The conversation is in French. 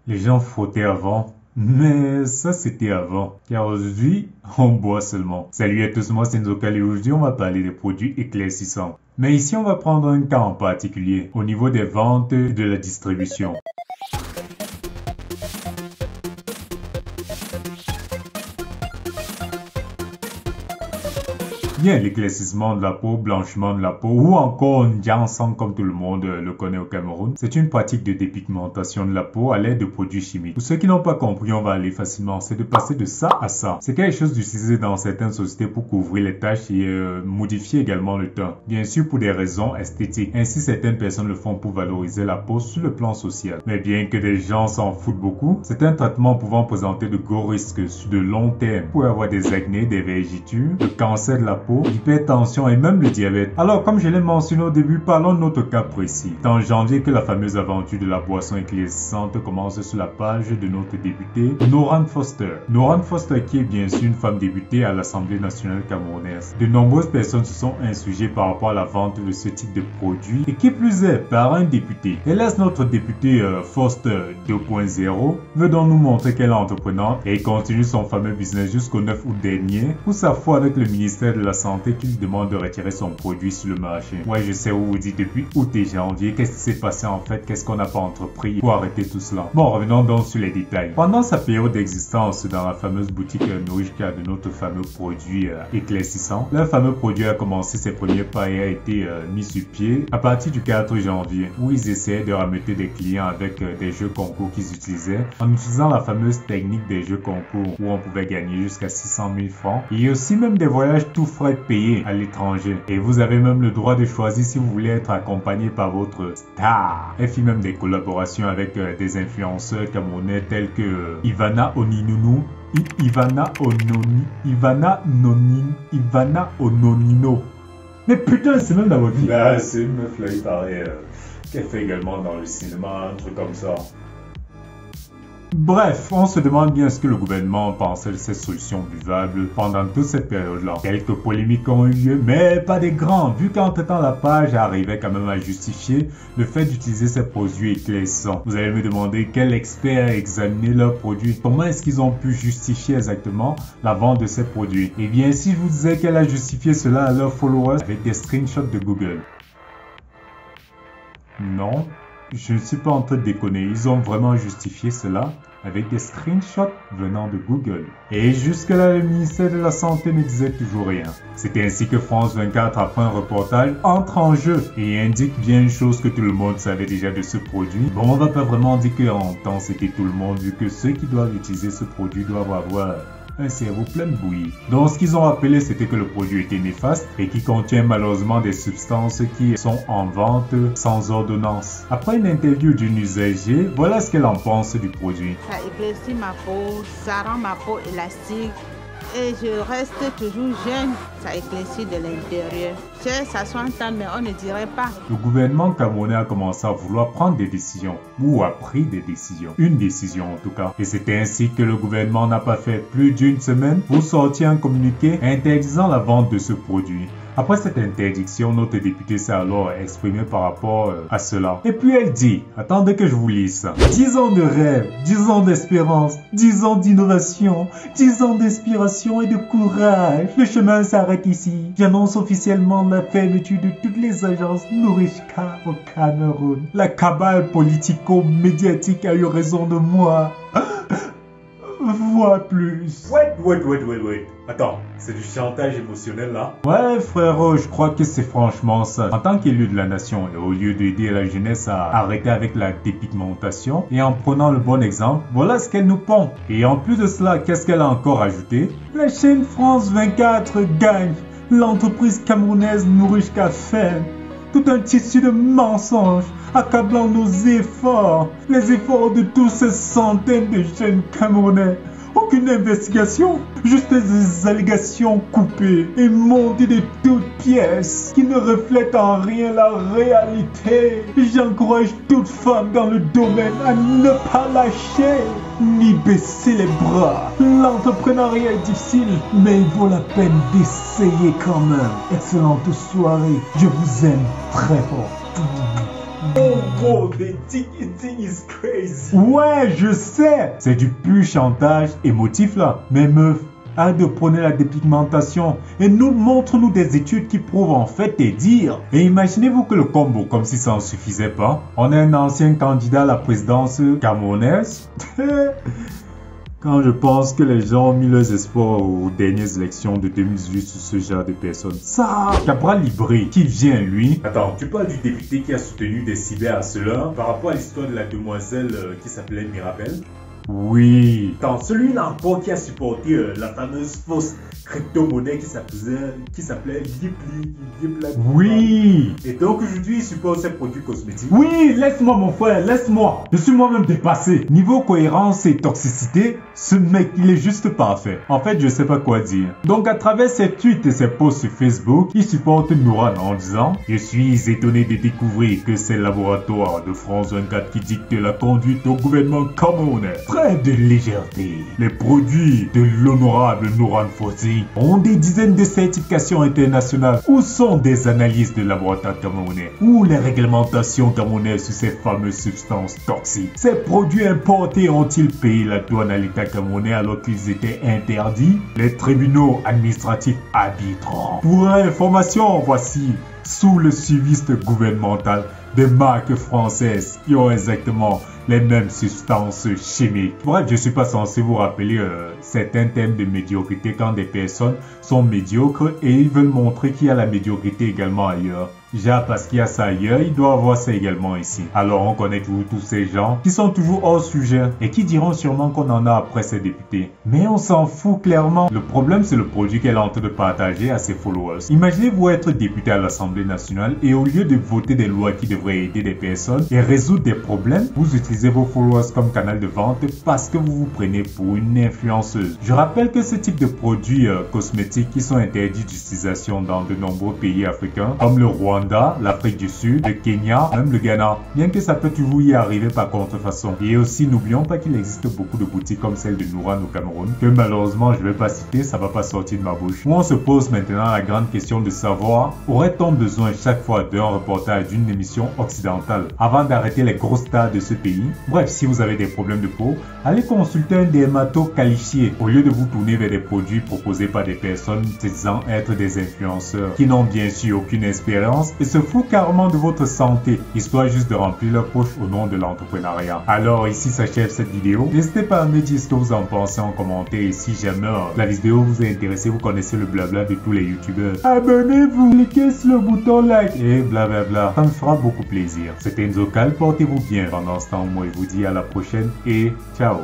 Les gens frottaient avant. Mais ça, c'était avant. Car aujourd'hui, on boit seulement. Salut à tous, moi c'est Nzokal et aujourd'hui, on va parler des produits éclaircissants. Mais ici, on va prendre un cas en particulier, au niveau des ventes et de la distribution. Bien, l'éclaircissement de la peau, blanchiment de la peau ou encore Ndiansang comme tout le monde le connaît au Cameroun, c'est une pratique de dépigmentation de la peau à l'aide de produits chimiques. Pour ceux qui n'ont pas compris, on va aller facilement, c'est de passer de ça à ça. C'est quelque chose d'utilisé dans certaines sociétés pour couvrir les taches et modifier également le teint. Bien sûr pour des raisons esthétiques. Ainsi, certaines personnes le font pour valoriser la peau sur le plan social. Mais bien que des gens s'en foutent beaucoup, c'est un traitement pouvant présenter de gros risques sur de long terme. Vous pouvez avoir des acnés, des vergetures, le cancer de la peau, l'hypertension et même le diabète. Alors, comme je l'ai mentionné au début, parlons de notre cas précis. C'est en janvier que la fameuse aventure de la boisson éclaircissante commence sur la page de notre députée Noran Foster. Noran Foster qui est bien sûr une femme députée à l'Assemblée nationale camerounaise. De nombreuses personnes se sont insurgées par rapport à la vente de ce type de produit et qui plus est par un député. Hélas, notre députée Foster 2.0 veut donc nous montrer qu'elle est entreprenante et continue son fameux business jusqu'au 9 août dernier pour sa foi avec le ministère de la Santé qui lui demande de retirer son produit sur le marché. Ouais, je sais où vous dites depuis août et janvier, qu'est-ce qui s'est passé en fait, qu'est-ce qu'on n'a pas entrepris pour arrêter tout cela. Bon, revenons donc sur les détails. Pendant sa période d'existence dans la fameuse boutique Nourishka de notre fameux produit éclaircissant, le fameux produit a commencé ses premiers pas et a été mis sur pied à partir du 4 janvier où ils essayaient de rameuter des clients avec des jeux concours qu'ils utilisaient en utilisant la fameuse technique des jeux concours où on pouvait gagner jusqu'à 600 000 francs et aussi même des voyages tout frais payés à l'étranger. Et vous avez même le droit de choisir si vous voulez être accompagné par votre star. Elle fit même des collaborations avec des influenceurs camerounais tels que Ivana Oninunu, Ivana Ononino. Mais putain, c'est même dans votre vie. Là, c'est une meuf là, il paraît qu'elle fait également dans le cinéma, un truc comme ça. Bref, on se demande bien ce que le gouvernement pensait de cette solution buvable pendant toute cette période-là. Quelques polémiques ont eu lieu, mais pas des grands, vu qu'entre-temps la page arrivait quand même à justifier le fait d'utiliser ces produits éclaircissants. Vous allez me demander quel expert a examiné leurs produits, comment est-ce qu'ils ont pu justifier exactement la vente de ces produits. Eh bien, si je vous disais qu'elle a justifié cela à leurs followers avec des screenshots de Google. Non. Je ne suis pas en train de déconner, ils ont vraiment justifié cela avec des screenshots venant de Google. Et jusque-là, le ministère de la Santé ne disait toujours rien. C'est ainsi que France 24, après un reportage, entre en jeu et indique bien une chose que tout le monde savait déjà de ce produit. Bon, on va pas vraiment dire qu'en temps c'était tout le monde, vu que ceux qui doivent utiliser ce produit doivent avoir un cerveau plein de bouillie. Donc ce qu'ils ont rappelé, c'était que le produit était néfaste et qui contient malheureusement des substances qui sont en vente sans ordonnance. Après une interview d'une usagère, voilà ce qu'elle en pense du produit. Ça éclaircit ma peau, ça rend ma peau élastique et je reste toujours jeune. Ça éclaircit de l'intérieur. Ça soit un temps, mais on ne dirait pas. Le gouvernement camerounais a commencé à vouloir prendre des décisions, ou a pris des décisions, une décision en tout cas. Et c'est ainsi que le gouvernement n'a pas fait plus d'une semaine pour sortir un communiqué interdisant la vente de ce produit. Après cette interdiction, notre députée s'est alors exprimée par rapport à cela. Et puis elle dit, attendez que je vous lise ça. 10 ans de rêve, 10 ans d'espérance, 10 ans d'innovation, 10 ans d'inspiration et de courage. Le chemin s'arrête ici. J'annonce officiellement la fermeture de toutes les agences Nourishka au Cameroun. La cabale politico-médiatique a eu raison de moi. Vois plus. Wait. Attends, c'est du chantage émotionnel là? Ouais frérot, je crois que c'est franchement ça. En tant qu'élu de la nation, et au lieu d'aider la jeunesse à arrêter avec la dépigmentation et en prenant le bon exemple, voilà ce qu'elle nous pond. Et en plus de cela, qu'est-ce qu'elle a encore ajouté? La chaîne France 24 gagne. L'entreprise camerounaise Nourishka ferme. Tout un tissu de mensonges accablant nos efforts, les efforts de tous ces centaines de jeunes Camerounais. Aucune investigation, juste des allégations coupées et montées de toutes pièces qui ne reflètent en rien la réalité. J'encourage toute femme dans le domaine à ne pas lâcher ni baisser les bras. L'entrepreneuriat est difficile, mais il vaut la peine d'essayer quand même. Excellente soirée, je vous aime très fort. Bro, the thing is crazy. Ouais, je sais. C'est du pur chantage émotif là. Mais meuf, arrête de prôner la dépigmentation et montre-nous des études qui prouvent en fait tes dires. Et imaginez-vous que le combo, comme si ça en suffisait pas, on a un ancien candidat à la présidence camerounaise. Quand je pense que les gens ont mis leurs espoirs aux dernières élections de 2018 sur ce genre de personnes. Ça, Cabral Libré, qui vient lui. Attends, tu parles du député qui a soutenu des cyberharceleurs par rapport à l'histoire de la demoiselle qui s'appelait Mirabel? Oui. Attends, celui-là encore qui a supporté la fameuse fausse crypto-monnaie qui s'appelait Yipli. Oui. Et donc aujourd'hui, il supporte ses produits cosmétiques. Oui, laisse-moi mon frère, laisse-moi. Je suis moi-même dépassé. Niveau cohérence et toxicité, ce mec, il est juste parfait. En fait, je sais pas quoi dire. Donc à travers ses tweets et ses posts sur Facebook, il supporte Nouran en disant « Je suis étonné de découvrir que c'est le laboratoire de France 24 qui dicte la conduite au gouvernement camerounais. Très de légèreté. Les produits de l'honorable Nouran Fossi ont des dizaines de certifications internationales. Où sont des analyses de laboratoire camerounais? Où les réglementations camerounaises sur ces fameuses substances toxiques? Ces produits importés ont-ils payé la douane à l'État camerounais alors qu'ils étaient interdits? Les tribunaux administratifs arbitrent. Pour information, voici sous le suiviste gouvernemental des marques françaises qui ont exactement les mêmes substances chimiques. Bref, je suis pas censé vous rappeler certains thèmes de médiocrité quand des personnes sont médiocres et ils veulent montrer qu'il y a la médiocrité également ailleurs. Déjà parce qu'il y a ça ailleurs, il doit avoir ça également ici. Alors on connaît toujours tous ces gens qui sont toujours hors sujet et qui diront sûrement qu'on en a après ces députés. Mais on s'en fout clairement. Le problème c'est le produit qu'elle est en train de partager à ses followers. Imaginez-vous être député à l'Assemblée nationale et au lieu de voter des lois qui devraient aider des personnes et résoudre des problèmes, vous utilisez vos followers comme canal de vente parce que vous vous prenez pour une influenceuse. Je rappelle que ce type de produits cosmétiques qui sont interdits d'utilisation dans de nombreux pays africains comme le Rwanda, l'Afrique du Sud, le Kenya, même le Ghana, bien que ça peut toujours y arriver par contrefaçon. Et aussi, n'oublions pas qu'il existe beaucoup de boutiques comme celle de Nouran au Cameroun, que malheureusement je vais pas citer, ça va pas sortir de ma bouche. Où on se pose maintenant la grande question de savoir, aurait-on besoin chaque fois d'un reportage d'une émission occidentale avant d'arrêter les gros stars de ce pays? Bref, si vous avez des problèmes de peau, allez consulter un dermato qualifié au lieu de vous tourner vers des produits proposés par des personnes disant être des influenceurs qui n'ont bien sûr aucune expérience et se foutent carrément de votre santé, histoire juste de remplir leur poche au nom de l'entrepreneuriat. Alors ici s'achève cette vidéo. N'hésitez pas à me dire ce que vous en pensez en commentaire et si jamais la vidéo vous a intéressé, vous connaissez le blabla de tous les youtubeurs. Abonnez-vous, cliquez sur le bouton like et blablabla. Ça me fera beaucoup plaisir. C'était Enzo Cal, portez-vous bien. Pendant ce temps, moi je vous dis à la prochaine et ciao.